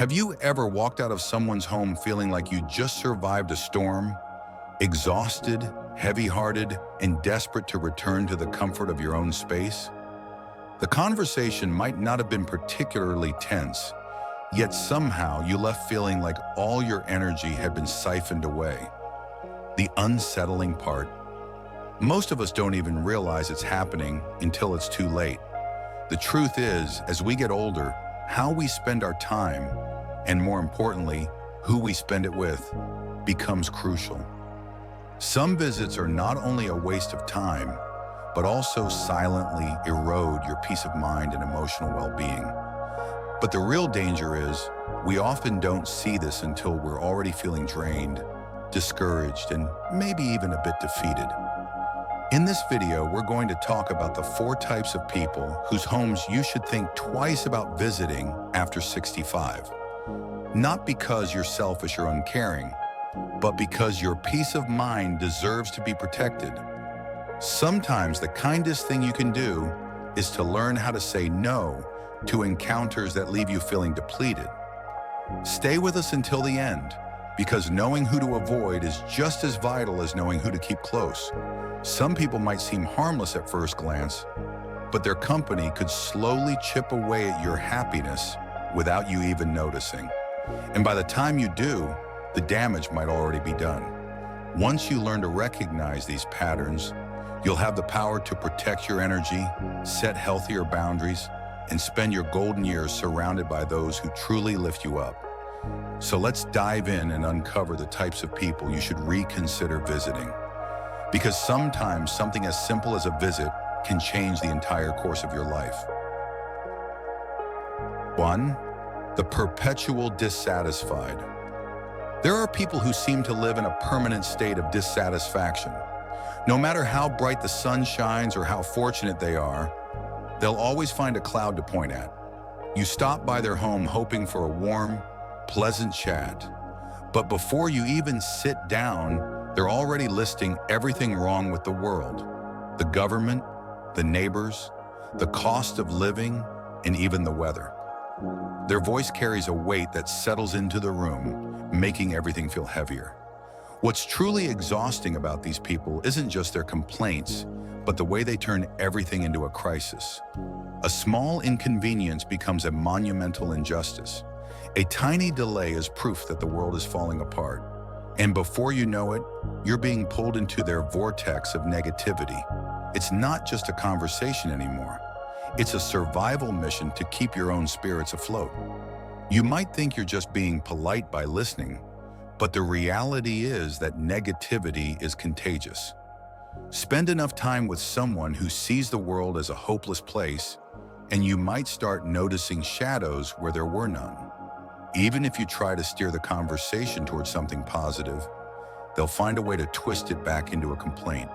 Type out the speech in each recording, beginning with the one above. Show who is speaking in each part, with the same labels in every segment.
Speaker 1: Have you ever walked out of someone's home feeling like you just survived a storm, exhausted, heavy-hearted, and desperate to return to the comfort of your own space? The conversation might not have been particularly tense, yet somehow you left feeling like all your energy had been siphoned away. The unsettling part. Most of us don't even realize it's happening until it's too late. The truth is, as we get older, how we spend our time, and more importantly, who we spend it with, becomes crucial. Some visits are not only a waste of time, but also silently erode your peace of mind and emotional well-being. But the real danger is, we often don't see this until we're already feeling drained, discouraged, and maybe even a bit defeated. In this video, we're going to talk about the 4 types of people whose homes you should think twice about visiting after 65. Not because you're selfish or uncaring, but because your peace of mind deserves to be protected. Sometimes the kindest thing you can do is to learn how to say no to encounters that leave you feeling depleted. Stay with us until the end, because knowing who to avoid is just as vital as knowing who to keep close. Some people might seem harmless at first glance, but their company could slowly chip away at your happiness without you even noticing. And by the time you do, the damage might already be done. Once you learn to recognize these patterns, you'll have the power to protect your energy, set healthier boundaries, and spend your golden years surrounded by those who truly lift you up. So let's dive in and uncover the types of people you should reconsider visiting. Because sometimes something as simple as a visit can change the entire course of your life. 1. The perpetual dissatisfied. There are people who seem to live in a permanent state of dissatisfaction. No matter how bright the sun shines or how fortunate they are, they'll always find a cloud to point at. You stop by their home hoping for a warm, pleasant chat, but before you even sit down, they're already listing everything wrong with the world: the government, the neighbors, the cost of living, and even the weather. Their voice carries a weight that settles into the room, making everything feel heavier. What's truly exhausting about these people isn't just their complaints, but the way they turn everything into a crisis. A small inconvenience becomes a monumental injustice. A tiny delay is proof that the world is falling apart. And before you know it, you're being pulled into their vortex of negativity. It's not just a conversation anymore. It's a survival mission to keep your own spirits afloat. You might think you're just being polite by listening, but the reality is that negativity is contagious. Spend enough time with someone who sees the world as a hopeless place, and you might start noticing shadows where there were none. Even if you try to steer the conversation towards something positive, they'll find a way to twist it back into a complaint.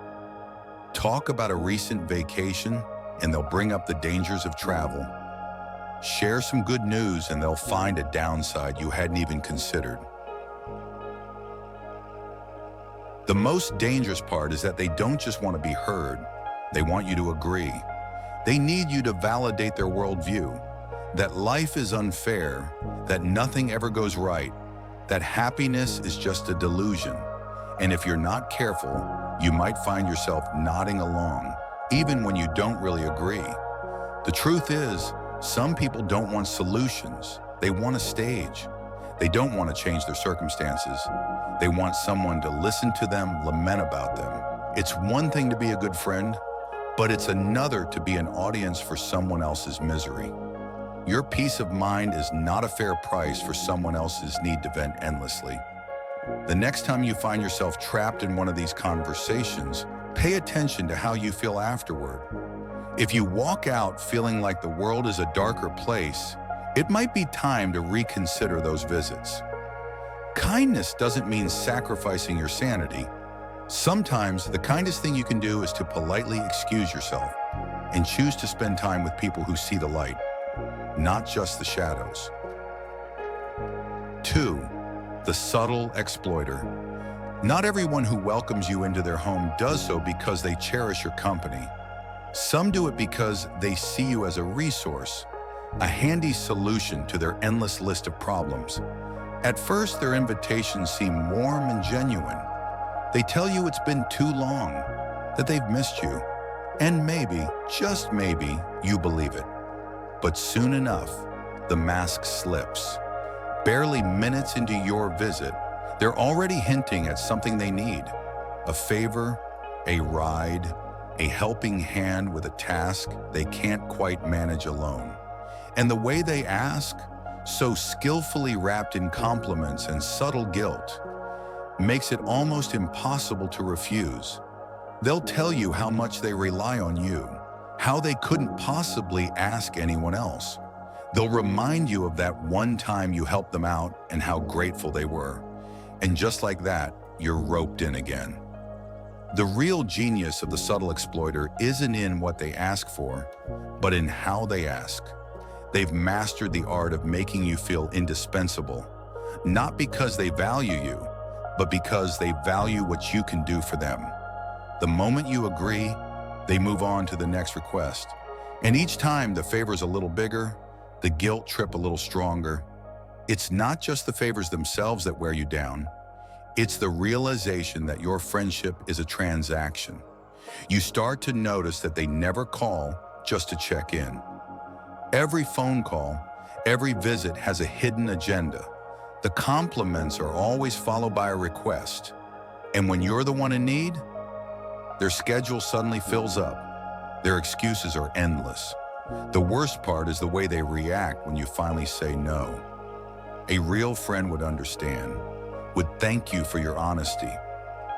Speaker 1: Talk about a recent vacation, and they'll bring up the dangers of travel. Share some good news, and they'll find a downside you hadn't even considered. The most dangerous part is that they don't just want to be heard, they want you to agree. They need you to validate their worldview, that life is unfair, that nothing ever goes right, that happiness is just a delusion. And if you're not careful, you might find yourself nodding along, even when you don't really agree. The truth is, some people don't want solutions, they want a stage. They don't want to change their circumstances. They want someone to listen to them, lament about them. It's one thing to be a good friend, but it's another to be an audience for someone else's misery. Your peace of mind is not a fair price for someone else's need to vent endlessly. The next time you find yourself trapped in one of these conversations, pay attention to how you feel afterward. If you walk out feeling like the world is a darker place, it might be time to reconsider those visits. Kindness doesn't mean sacrificing your sanity. Sometimes the kindest thing you can do is to politely excuse yourself and choose to spend time with people who see the light, not just the shadows. 2. The subtle exploiter. Not everyone who welcomes you into their home does so because they cherish your company. Some do it because they see you as a resource, a handy solution to their endless list of problems. At first, their invitations seem warm and genuine. They tell you it's been too long, that they've missed you, and maybe, just maybe, you believe it. But soon enough, the mask slips. Barely minutes into your visit, they're already hinting at something they need. A favor, a ride, a helping hand with a task they can't quite manage alone. And the way they ask, so skillfully wrapped in compliments and subtle guilt, makes it almost impossible to refuse. They'll tell you how much they rely on you, how they couldn't possibly ask anyone else. They'll remind you of that one time you helped them out and how grateful they were. And just like that, you're roped in again. The real genius of the subtle exploiter isn't in what they ask for, but in how they ask. They've mastered the art of making you feel indispensable, not because they value you, but because they value what you can do for them. The moment you agree, they move on to the next request. And each time the favor's a little bigger, the guilt trip a little stronger. It's not just the favors themselves that wear you down. It's the realization that your friendship is a transaction. You start to notice that they never call just to check in. Every phone call, every visit has a hidden agenda. The compliments are always followed by a request. And when you're the one in need, their schedule suddenly fills up. Their excuses are endless. The worst part is the way they react when you finally say no. A real friend would understand, would thank you for your honesty.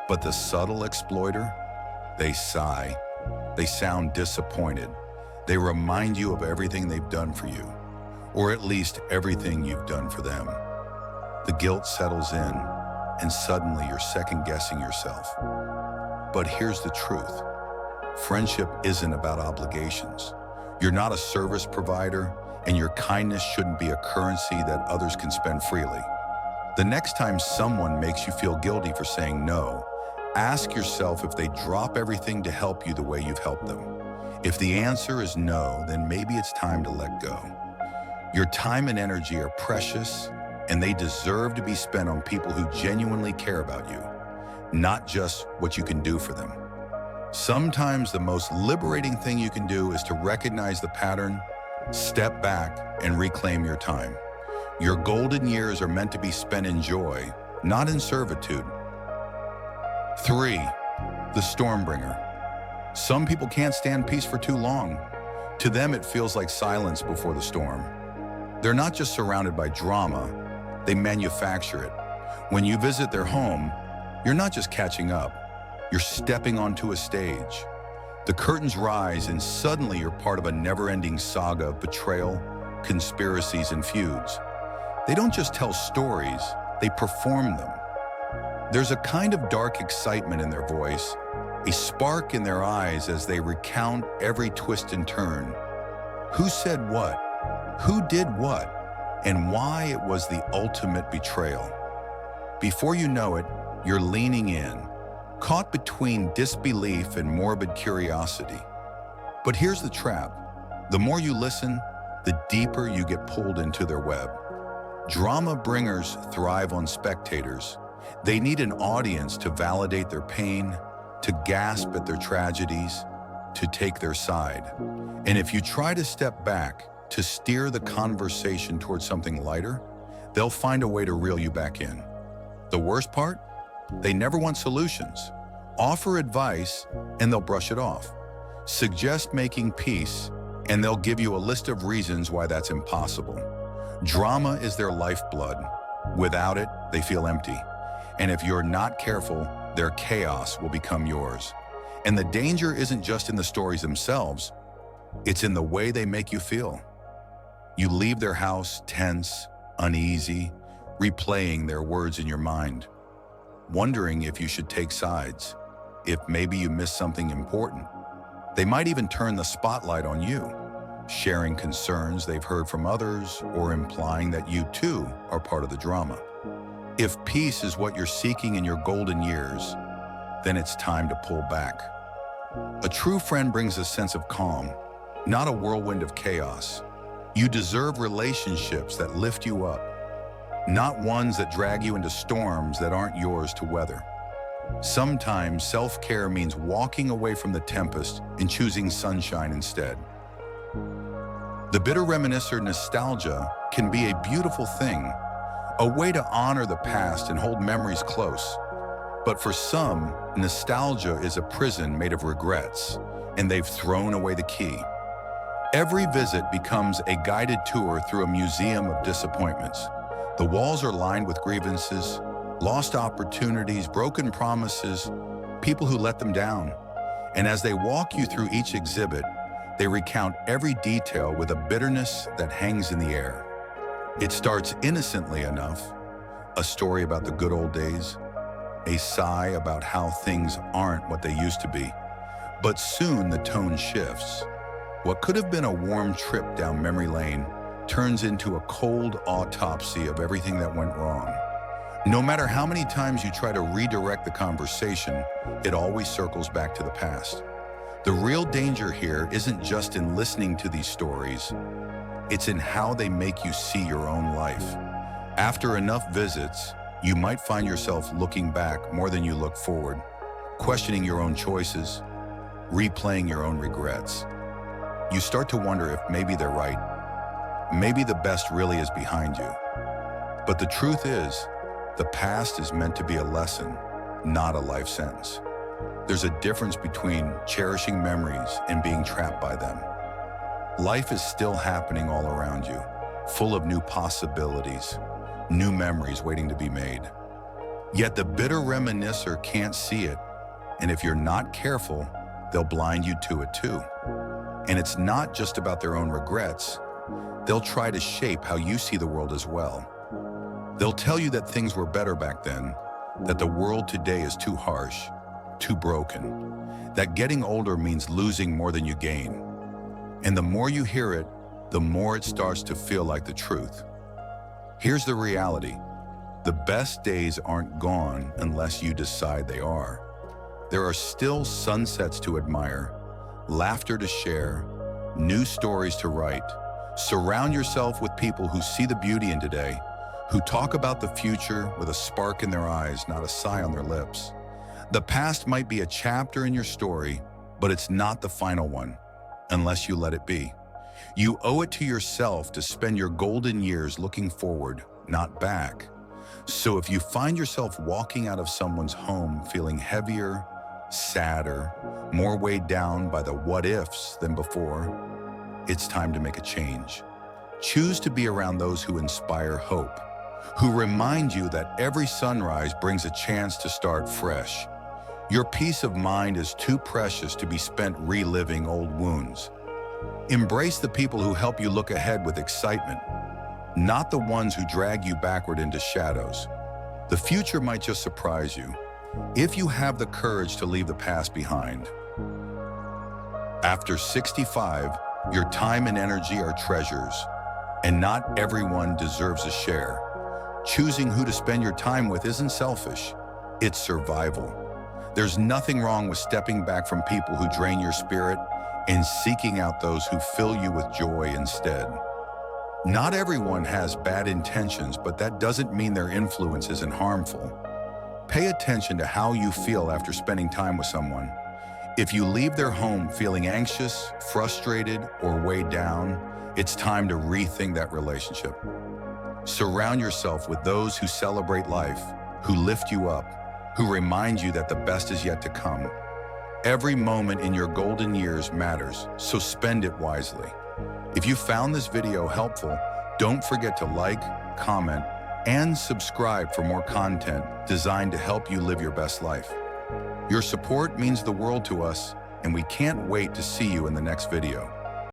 Speaker 1: But the subtle exploiter, they sigh. They sound disappointed. They remind you of everything they've done for you, or at least everything you've done for them. The guilt settles in, and suddenly you're second-guessing yourself. But here's the truth. Friendship isn't about obligations. You're not a service provider, and your kindness shouldn't be a currency that others can spend freely. The next time someone makes you feel guilty for saying no, ask yourself if they drop everything to help you the way you've helped them. If the answer is no, then maybe it's time to let go. Your time and energy are precious, and they deserve to be spent on people who genuinely care about you, not just what you can do for them. Sometimes the most liberating thing you can do is to recognize the pattern, step back, and reclaim your time. Your golden years are meant to be spent in joy, not in servitude. 3. The Stormbringer. Some people can't stand peace for too long. To them, it feels like silence before the storm. They're not just surrounded by drama, they manufacture it. When you visit their home, you're not just catching up, you're stepping onto a stage. The curtains rise and suddenly you're part of a never-ending saga of betrayal, conspiracies, and feuds. They don't just tell stories, they perform them. There's a kind of dark excitement in their voice, a spark in their eyes as they recount every twist and turn. Who said what? Who did what? And why it was the ultimate betrayal. Before you know it, you're leaning in, caught between disbelief and morbid curiosity. But here's the trap. The more you listen, the deeper you get pulled into their web. Drama bringers thrive on spectators. They need an audience to validate their pain, to gasp at their tragedies, to take their side. And if you try to step back, to steer the conversation towards something lighter, they'll find a way to reel you back in. The worst part? They never want solutions. Offer advice, and they'll brush it off. Suggest making peace, and they'll give you a list of reasons why that's impossible. Drama is their lifeblood. Without it, they feel empty. And if you're not careful, their chaos will become yours. And the danger isn't just in the stories themselves, it's in the way they make you feel. You leave their house tense, uneasy, replaying their words in your mind, wondering if you should take sides, if maybe you missed something important. They might even turn the spotlight on you, sharing concerns they've heard from others or implying that you too are part of the drama. If peace is what you're seeking in your golden years, then it's time to pull back. A true friend brings a sense of calm, not a whirlwind of chaos. You deserve relationships that lift you up, not ones that drag you into storms that aren't yours to weather. Sometimes self-care means walking away from the tempest and choosing sunshine instead. The bitter reminiscer nostalgia can be a beautiful thing, a way to honor the past and hold memories close. But for some, nostalgia is a prison made of regrets, and they've thrown away the key. Every visit becomes a guided tour through a museum of disappointments. The walls are lined with grievances, lost opportunities, broken promises, people who let them down. And as they walk you through each exhibit, they recount every detail with a bitterness that hangs in the air. It starts innocently enough, a story about the good old days, a sigh about how things aren't what they used to be. But soon the tone shifts. What could have been a warm trip down memory lane turns into a cold autopsy of everything that went wrong. No matter how many times you try to redirect the conversation, it always circles back to the past. The real danger here isn't just in listening to these stories, it's in how they make you see your own life. After enough visits, you might find yourself looking back more than you look forward, questioning your own choices, replaying your own regrets. You start to wonder if maybe they're right. Maybe the best really is behind you. But the truth is, the past is meant to be a lesson, not a life sentence. There's a difference between cherishing memories and being trapped by them. Life is still happening all around you, full of new possibilities, new memories waiting to be made. Yet the bitter reminiscer can't see it, and if you're not careful, they'll blind you to it too. And it's not just about their own regrets. They'll try to shape how you see the world as well. They'll tell you that things were better back then, that the world today is too harsh, too broken, that getting older means losing more than you gain. And the more you hear it, the more it starts to feel like the truth. Here's the reality. The best days aren't gone unless you decide they are. There are still sunsets to admire, laughter to share, new stories to write. Surround yourself with people who see the beauty in today, who talk about the future with a spark in their eyes, not a sigh on their lips. The past might be a chapter in your story, but it's not the final one, unless you let it be. You owe it to yourself to spend your golden years looking forward, not back. So if you find yourself walking out of someone's home feeling heavier, sadder, more weighed down by the what-ifs than before, it's time to make a change. Choose to be around those who inspire hope, who remind you that every sunrise brings a chance to start fresh. Your peace of mind is too precious to be spent reliving old wounds. Embrace the people who help you look ahead with excitement, not the ones who drag you backward into shadows. The future might just surprise you, if you have the courage to leave the past behind. After 65, your time and energy are treasures, and not everyone deserves a share. Choosing who to spend your time with isn't selfish, it's survival. There's nothing wrong with stepping back from people who drain your spirit and seeking out those who fill you with joy instead. Not everyone has bad intentions, but that doesn't mean their influence isn't harmful. Pay attention to how you feel after spending time with someone. If you leave their home feeling anxious, frustrated, or weighed down, it's time to rethink that relationship. Surround yourself with those who celebrate life, who lift you up, who remind you that the best is yet to come. Every moment in your golden years matters, so spend it wisely. If you found this video helpful, don't forget to like, comment, and subscribe for more content designed to help you live your best life. Your support means the world to us, and we can't wait to see you in the next video.